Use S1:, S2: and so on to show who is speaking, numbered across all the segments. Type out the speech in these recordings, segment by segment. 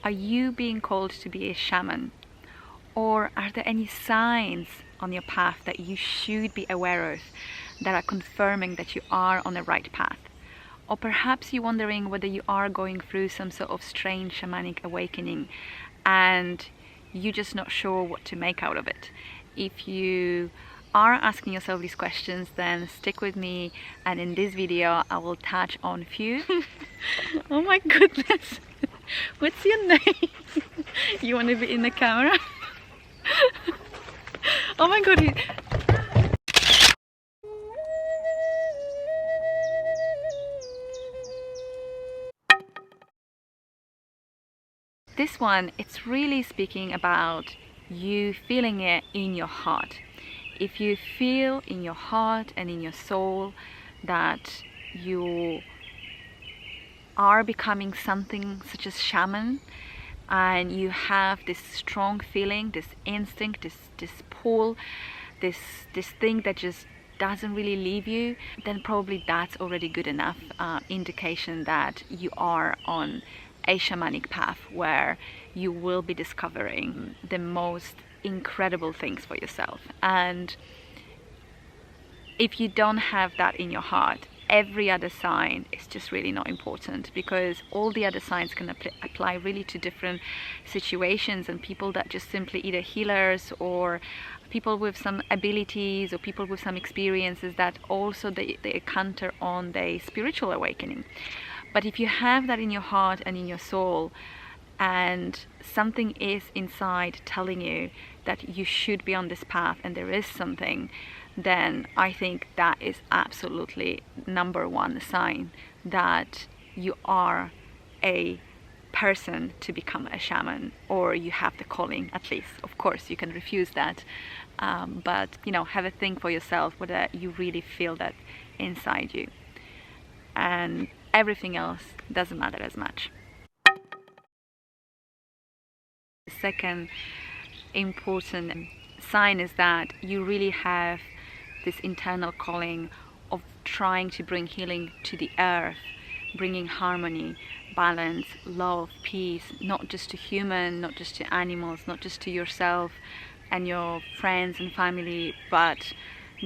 S1: Are you being called to be a shaman? Or are there any signs on your path that you should be aware of that are confirming that you are on the right path? Or perhaps you're wondering whether you are going through some sort of strange shamanic awakening and you're just not sure what to make out of it. If you are asking yourself these questions, then stick with me, and in this video I will touch on a few. Oh my goodness, what's your name? You want to be in the camera? Oh my god. This one, it's really speaking about you feeling it in your heart. If you feel in your heart and in your soul that you are becoming something such as shaman, and you have this strong feeling, this instinct, this pull, this thing that just doesn't really leave you, then probably that's already good enough indication that you are on a shamanic path where you will be discovering the most incredible things for yourself. And if you don't have that in your heart, every other sign is just really not important, because all the other signs can apply really to different situations, and people that just simply either healers or people with some abilities or people with some experiences that also they counter on the spiritual awakening. But if you have that in your heart and in your soul, and something is inside telling you that you should be on this path and there is something, then I think that is absolutely number one sign that you are a person to become a shaman, or you have the calling at least. Of course you can refuse that, but you know, have a think for yourself whether you really feel that inside you, and everything else doesn't matter as much. The second important sign is that you really have this internal calling of trying to bring healing to the earth, bringing harmony, balance, love, peace, not just to human, not just to animals, not just to yourself and your friends and family, but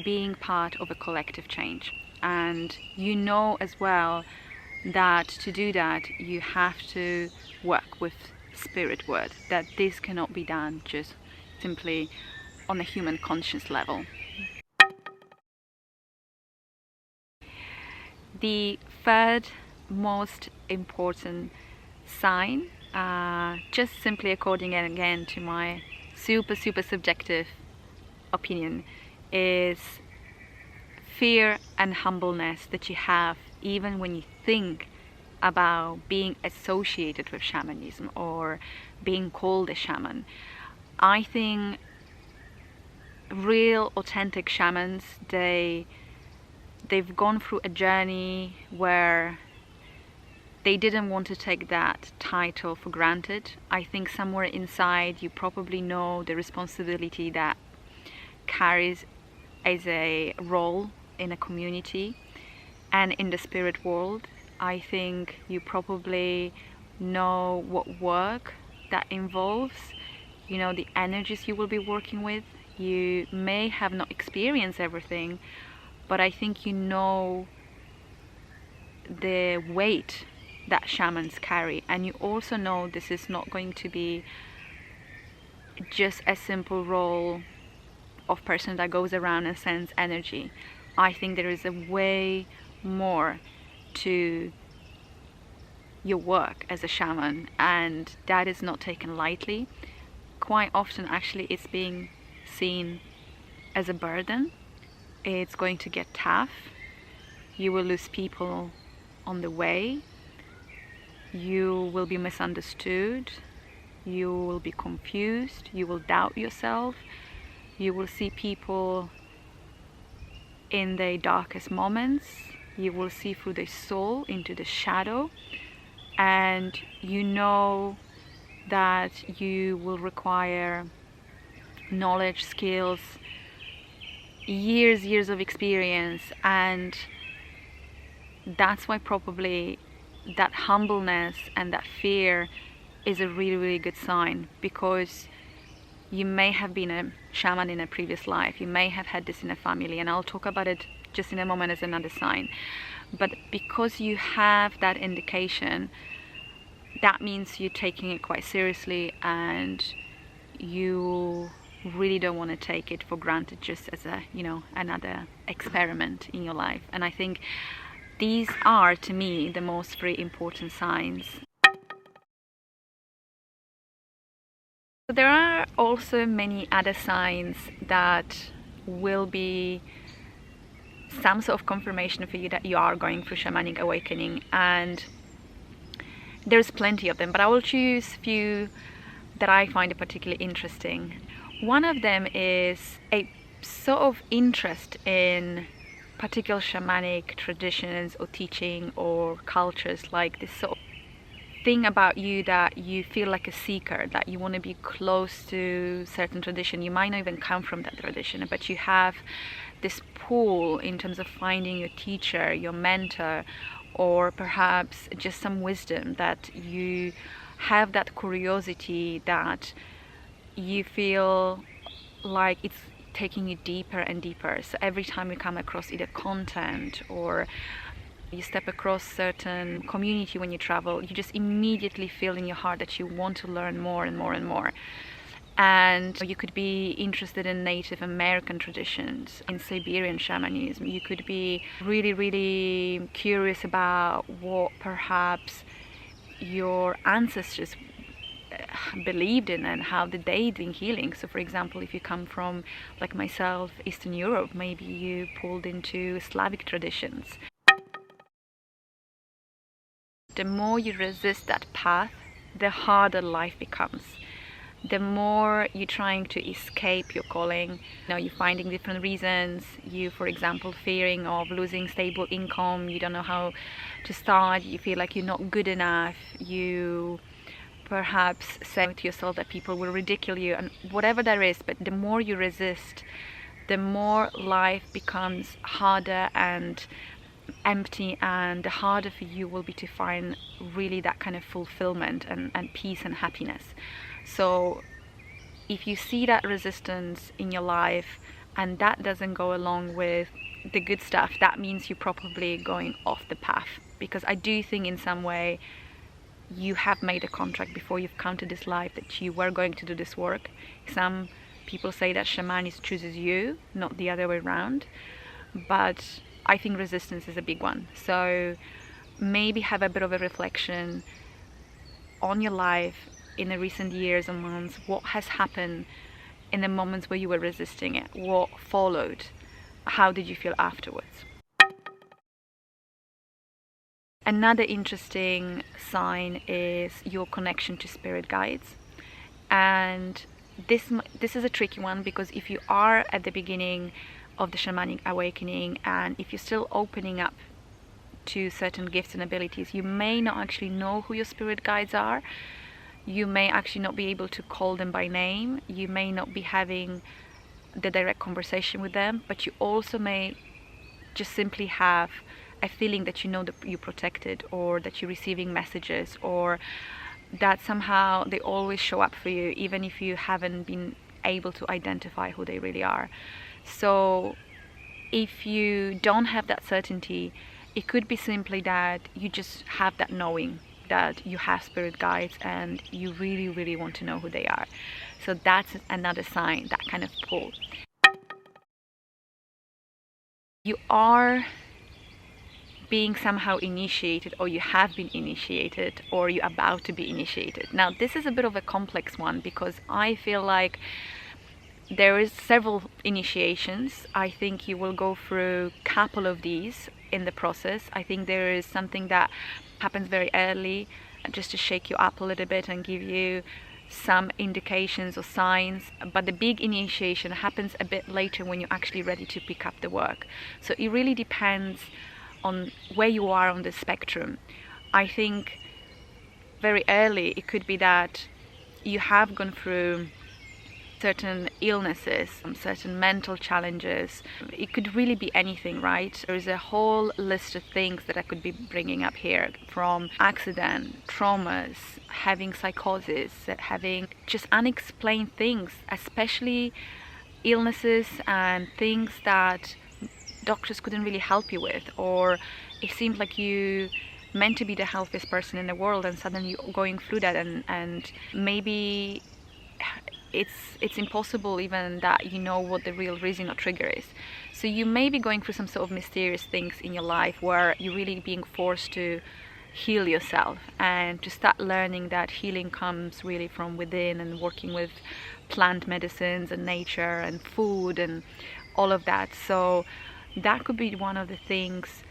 S1: being part of a collective change. And you know as well that to do that you have to work with spirit world, that this cannot be done just simply on a human conscious level. The third most important sign, just simply according again to my super subjective opinion, is fear and humbleness that you have even when you think about being associated with shamanism or being called a shaman. I think real authentic shamans, they've gone through a journey where they didn't want to take that title for granted. I think somewhere inside you probably know the responsibility that carries as a role in a community and in the spirit world. I think you probably know what work that involves, you know, the energies you will be working with. You may have not experienced everything, but I think you know the weight that shamans carry, and you also know this is not going to be just a simple role of person that goes around and sends energy. I think there is a way more to your work as a shaman, and that is not taken lightly. Quite often actually it's being seen as a burden. It's going to get tough. You will lose people on the way. You will be misunderstood. You will be confused. You will doubt yourself. You will see people in their darkest moments. You will see through their soul into the shadow, and you know that you will require knowledge, skills, years of experience, and that's why probably that humbleness and that fear is a really, really good sign, because you may have been a shaman in a previous life, you may have had this in a family, and I'll talk about it just in a moment as another sign. But because you have that indication, that means you're taking it quite seriously, and you really don't want to take it for granted just as a, you know, another experiment in your life. And I think these are, to me, the most three important signs. There are also many other signs that will be some sort of confirmation for you that you are going through shamanic awakening, and there's plenty of them, but I will choose a few that I find particularly interesting. One of them is a sort of interest in particular shamanic traditions or teaching or cultures, like this sort of thing about you that you feel like a seeker, that you want to be close to certain tradition. You might not even come from that tradition, but you have this pull in terms of finding your teacher, your mentor, or perhaps just some wisdom, that you have that curiosity, that you feel like it's taking you deeper and deeper. So every time you come across either content or you step across certain community when you travel, you just immediately feel in your heart that you want to learn more and more and more. And you could be interested in Native American traditions, in Siberian shamanism. You could be really, really curious about what perhaps your ancestors believed in and how did they do healing. So for example, if you come from, like myself, Eastern Europe, maybe you pulled into Slavic traditions. The more you resist that path, the harder life becomes. The more you're trying to escape your calling, you know, you're finding different reasons. You, for example, fearing of losing stable income, you don't know how to start, you feel like you're not good enough, you perhaps say to yourself that people will ridicule you, and whatever there is. But the more you resist, the more life becomes harder and empty, and the harder for you will be to find really that kind of fulfillment and peace and happiness. So if you see that resistance in your life and that doesn't go along with the good stuff, that means you're probably going off the path. Because I do think in some way you have made a contract before you've come to this life that you were going to do this work. Some people say that shaman chooses you, not the other way around. But I think resistance is a big one. So maybe have a bit of a reflection on your life in the recent years and months. What has happened in the moments where you were resisting it? What followed? How did you feel afterwards? Another interesting sign is your connection to spirit guides. And this is a tricky one, because if you are at the beginning of the shamanic awakening and if you're still opening up to certain gifts and abilities, you may not actually know who your spirit guides are. You may actually not be able to call them by name. You may not be having the direct conversation with them, but you also may just simply have a feeling that you know that you're protected, or that you're receiving messages, or that somehow they always show up for you, even if you haven't been able to identify who they really are. So if you don't have that certainty, it could be simply that you just have that knowing that you have spirit guides and you really, really want to know who they are. So that's another sign, that kind of pull. You are being somehow initiated, or you have been initiated, or you're about to be initiated. Now this is a bit of a complex one, because I feel like there is several initiations. I think you will go through a couple of these in the process. I think there is something that happens very early, just to shake you up a little bit and give you some indications or signs, but the big initiation happens a bit later, when you're actually ready to pick up the work. So it really depends on where you are on the spectrum. I think very early it could be that you have gone through certain illnesses, certain mental challenges. It could really be anything, right? There is a whole list of things that I could be bringing up here, from accident, traumas, having psychosis, having just unexplained things, especially illnesses and things that doctors couldn't really help you with, or it seemed like you meant to be the healthiest person in the world and suddenly you're going through that, and maybe it's impossible even that you know what the real reason or trigger is. So you may be going through some sort of mysterious things in your life where you're really being forced to heal yourself and to start learning that healing comes really from within, and working with plant medicines and nature and food and all of that. So that could be one of the things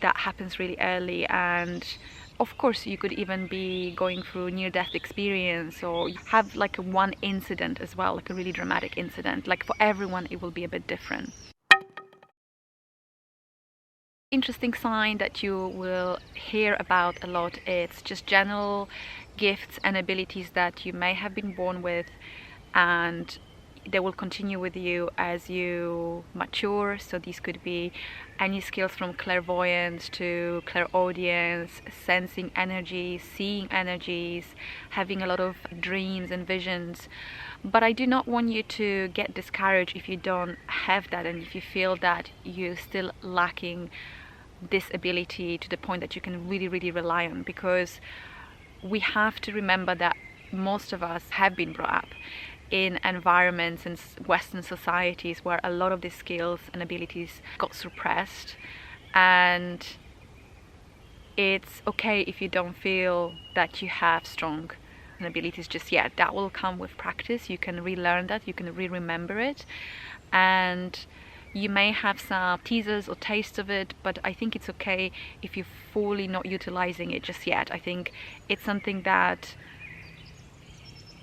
S1: that happens really early. And of course you could even be going through near-death experience, or you have like one incident as well, like a really dramatic incident. Like for everyone it will be a bit different. Interesting sign that you will hear about a lot, it's just general gifts and abilities that you may have been born with, and they will continue with you as you mature. So these could be any skills from clairvoyance to clairaudience, sensing energies, seeing energies, having a lot of dreams and visions. But I do not want you to get discouraged if you don't have that, and if you feel that you're still lacking this ability to the point that you can really rely on, because we have to remember that most of us have been brought up in environments in Western societies where a lot of these skills and abilities got suppressed, and it's okay if you don't feel that you have strong abilities just yet. That will come with practice. You can relearn that, you can remember it, and you may have some teasers or taste of it, but I think it's okay if you're fully not utilizing it just yet. I think it's something that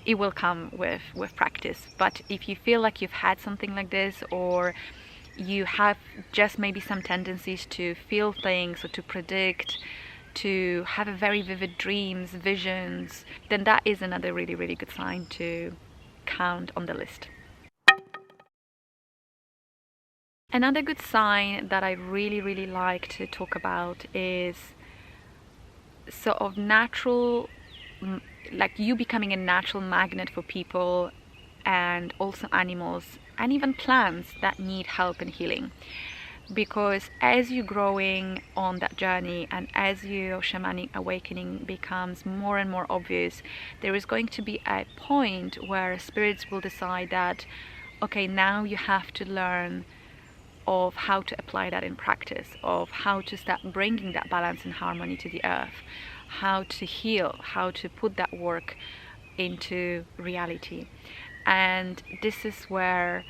S1: it will come with practice. But if you feel like you've had something like this, or you have just maybe some tendencies to feel things or to predict, to have a very vivid dreams, visions, then that is another really good sign to count on the list. Another good sign that I really like to talk about is sort of natural, like you becoming a natural magnet for people and also animals and even plants that need help and healing. Because as you're growing on that journey and as your shamanic awakening becomes more and more obvious, there is going to be a point where spirits will decide that, okay, now you have to learn of how to apply that in practice, of how to start bringing that balance and harmony to the earth, how to heal, how to put that work into reality. And this is where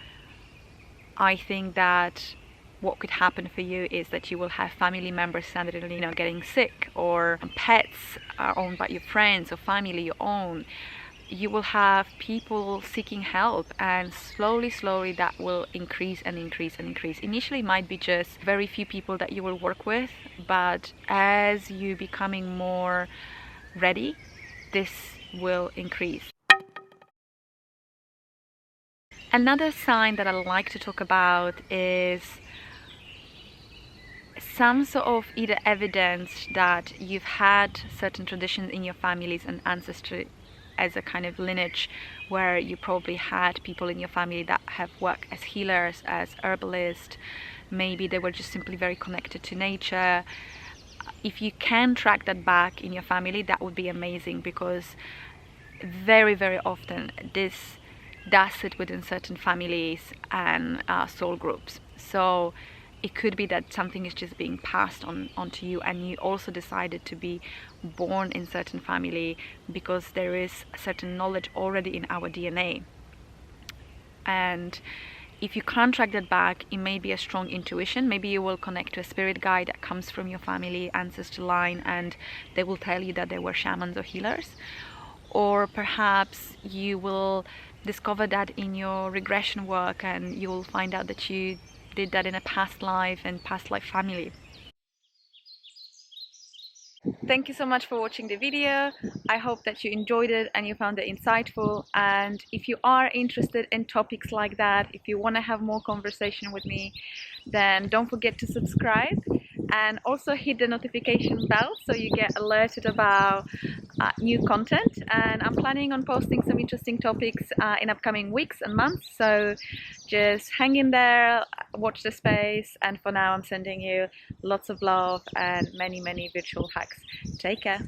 S1: I think that what could happen for you is that you will have family members suddenly, getting sick, or pets are owned by your friends or family you own. You will have people seeking help, and slowly that will increase and increase. Initially it might be just very few people that you will work with, but as you becoming more ready, this will increase. Another sign that I like to talk about is some sort of either evidence that you've had certain traditions in your families and ancestry as a kind of lineage, where you probably had people in your family that have worked as healers, as herbalists. Maybe they were just simply very connected to nature. If you can track that back in your family, that would be amazing, because very often this does sit within certain families and soul groups. So it could be that something is just being passed onto you, and you also decided to be born in certain family because there is certain knowledge already in our DNA. And if you can't track that back, it may be a strong intuition. Maybe you will connect to a spirit guide that comes from your family ancestor line, and they will tell you that they were shamans or healers. Or perhaps you will discover that in your regression work, and you will find out that you did that in a past life and past life family. Thank you so much for watching the video. I hope that you enjoyed it and you found it insightful. And if you are interested in topics like that, if you want to have more conversation with me, then don't forget to subscribe and also hit the notification bell so you get alerted about new content. And I'm planning on posting some interesting topics in upcoming weeks and months, so just hang in there, watch the space, and for now I'm sending you lots of love and many virtual hugs. Take care.